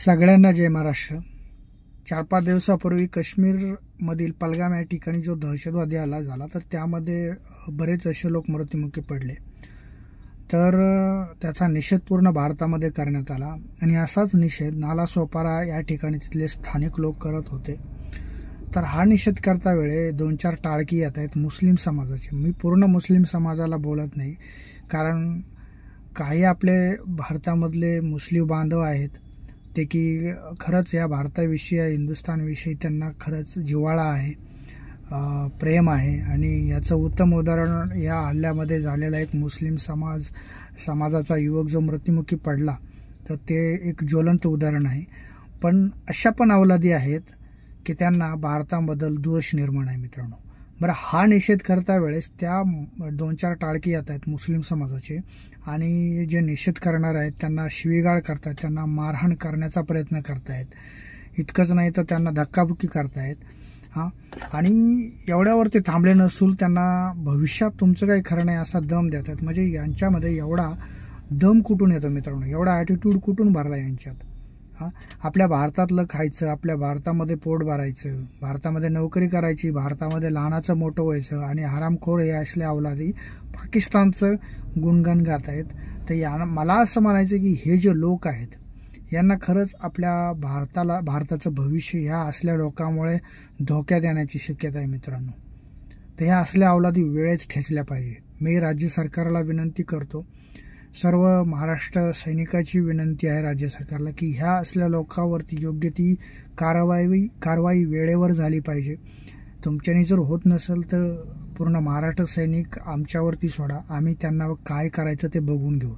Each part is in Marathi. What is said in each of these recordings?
सगळ्यांना जय महाराष्ट्र। 4-5 दिवसापूर्वी काश्मीरमधील पहलगाम या ठिकाणी जो दहशतवादी हल्ला झाला तर त्यामध्ये बरेच असे लोक मृत्युमुखी पडले। तर त्याचा निषेध पूर्ण भारतामध्ये करण्यात आला आणि असाच निषेध नालासोपारा या ठिकाणी तिथले स्थानिक लोक करत होते। तर हा निषेध करता वेळे 2-4 टाळकी येत आहेत मुस्लिम समाजाचे। मी पूर्ण मुस्लिम समाजाला बोलत नाही, कारण काही आपले भारतामधले मुस्लिम बांधव आहेत ते की खरंच या भारताविषयी हिंदुस्थानविषयी त्यांना खरंच जिव्हाळा आहे, प्रेम आहे। आणि याचं उत्तम उदाहरण या हल्ल्यामध्ये झालेला एक मुस्लिम समाजाचा युवक जो मृत्युमुखी पडला तर ते एक ज्वलंत उदाहरण आहे। पण अशा पण अवलादी आहेत की त्यांना भारताबद्दल द्वेष निर्माण आहे मित्रांनो। बरं, हा निषेध करता वेळेस त्या 2-4 टाळकी येत आहेत मुस्लिम समाजाचे आणि जे निषेध करणार आहेत त्यांना शिवीगाळ करतायत, त्यांना मारहाण करण्याचा प्रयत्न करतायत। इतकंच नाही तर त्यांना धक्काबुक्की करतायत। आणि एवढ्यावर ते थांबले नसून त्यांना भविष्यात तुमचं काही खरं नाही असा दम देतात। म्हणजे यांच्यामध्ये एवढा दम कुठून येतो मित्रांनो, एवढा ॲटिट्यूड कुठून भरला यांच्यात। आपल्या भारतातलं खायचं, आपल्या भारतामध्ये पोट भरायचं, भारतामध्ये नोकरी करायची, भारतामध्ये लहानाचं मोठं व्हायचं आणि हरामखोर हे असले अवलादी पाकिस्तानचं गुणगान गात आहेत। तर मला असं म्हणायचं की हे जे लोक आहेत यांना खरंच आपल्या भारताचं भविष्य ह्या असल्या लोकांमुळे धोक्यात येण्याची शक्यता आहे मित्रांनो। तर ह्या असल्या अवलादी वेळेच ठेचल्या पाहिजे। मी राज्य सरकारला विनंती करतो, सर्व महाराष्ट्र सैनिकाची विनंती आहे राज्य सरकारला की ह्या असल्या लोकांवरती योग्य ती कारवाई वेळेवर झाली पाहिजे। तुमच्यानी जर होत नसेल तर पूर्ण महाराष्ट्र सैनिक आमच्यावरती सोडा, आम्ही त्यांना काय करायचं ते बघून घेऊ।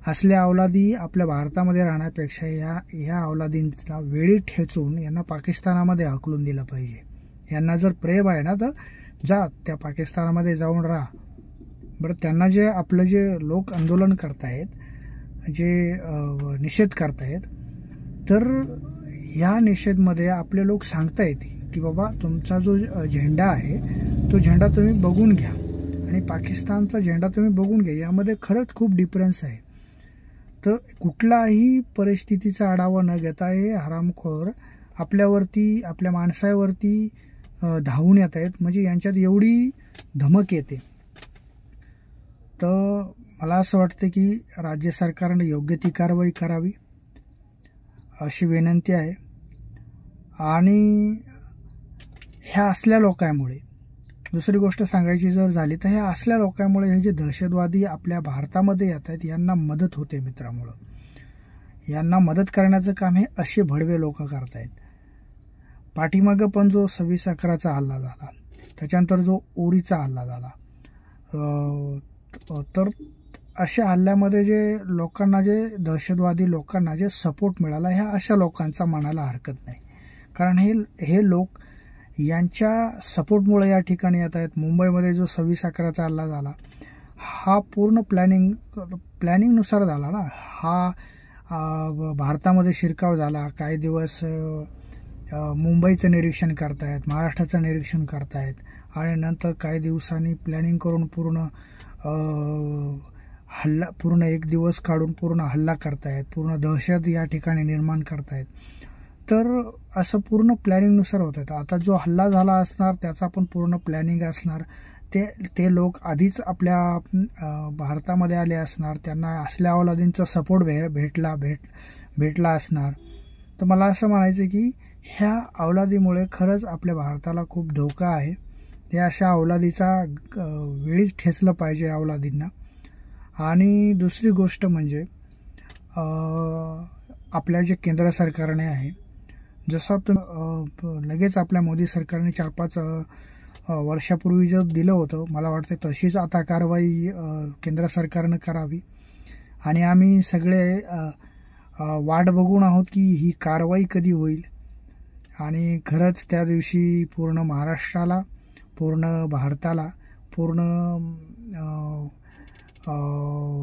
असल्या अवलादी आपल्या भारतामध्ये राहण्यापेक्षा ह्या अवलादींना वेळी ठेचून यांना पाकिस्तानामध्ये हाकलून दिलं पाहिजे। यांना जर प्रेम आहे ना तर जा त्या पाकिस्तानामध्ये जाऊन राहा। बरं, त्यांना जे आपलं जे लोक आंदोलन करतायत, जे निषेध करतायत, तर ह्या निषेधमध्ये आपले लोक सांगतायत की बाबा तुमचा जो झेंडा आहे तो झेंडा तुम्ही बघून घ्या आणि पाकिस्तानचा झेंडा तुम्ही बघून घ्या, यामध्ये खरंच खूप डिफरन्स आहे। तर कुठलाही परिस्थितीचा आढावा न घेता हे हरामखोर आपल्यावरती, आपल्या माणसावरती धावून येत आहेत। म्हणजे यांच्यात एवढी धमक येते। तर मला असं वाटतं की राज्य सरकारने योग्य ती कारवाई करावी अशी विनंती आहे। आणि ह्या असल्या लोकांमुळे दुसरी गोष्ट सांगायची जर झाली तर ह्या असल्या लोकांमुळे हे जे दहशतवादी आपल्या भारतामध्ये येत आहेत यांना मदत होते मित्रांमुळं। यांना मदत करण्याचं काम हे असे भडवे लोक करतायत। पाठीमागं पण जो 26/11चा हल्ला झाला, त्याच्यानंतर जो उरीचा हल्ला झाला, तर अशा हल्ल्यामध्ये जे लोकांना, जे दहशतवादी लोकांना जे सपोर्ट मिळाला, ह्या अशा लोकांचा म्हणायला हरकत नाही। कारण हे लोक यांच्या सपोर्टमुळे या ठिकाणी येत आहेत। मुंबईमध्ये जो 26/11चा हल्ला झाला हा पूर्ण प्लॅनिंगनुसार झाला ना। हा भारतामध्ये शिरकाव झाला। काही दिवस मुंबईचं निरीक्षण करतायत, महाराष्ट्राचं निरीक्षण करतायत आणि नंतर काही दिवसांनी प्लॅनिंग करून पूर्ण एक दिवस काढून पूर्ण हल्ला करतायत, पूर्ण दहशत या ठिकाणी निर्माण करतायत। तर असं पूर्ण प्लॅनिंगनुसार होत आहे। आता जो हल्ला झाला असणार त्याचा पण पूर्ण प्लॅनिंग असणार। ते लोक आधीच आपल्या भारतामध्ये आले असणार, त्यांना असल्या अवलादींचा सपोर्ट भेटला असणार। तर मला असं म्हणायचं की ह्या अवलादीमुळे खरंच आपल्या भारताला खूप धोका आहे। ते अशा अवलादीचा वेळीच ठेचलं पाहिजे अवलादींना। आणि दुसरी गोष्ट म्हणजे आपल्या जे केंद्र सरकारने आहे, जसं लगेच आपल्या मोदी सरकारने 4-5 वर्षापूर्वी जे दिलं होतं, मला वाटतं तशीच आता कारवाई केंद्र सरकारनं करावी। आणि आम्ही सगळे वाट बघून आहोत की ही कारवाई कधी होईल आणि खरंच त्या दिवशी पूर्ण महाराष्ट्राला, पूर्ण भारताला, पूर्ण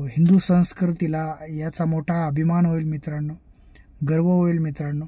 हिंदू संस्कृतीला याचा मोठा अभिमान होईल मित्रांनो, गर्व होईल मित्रांनो।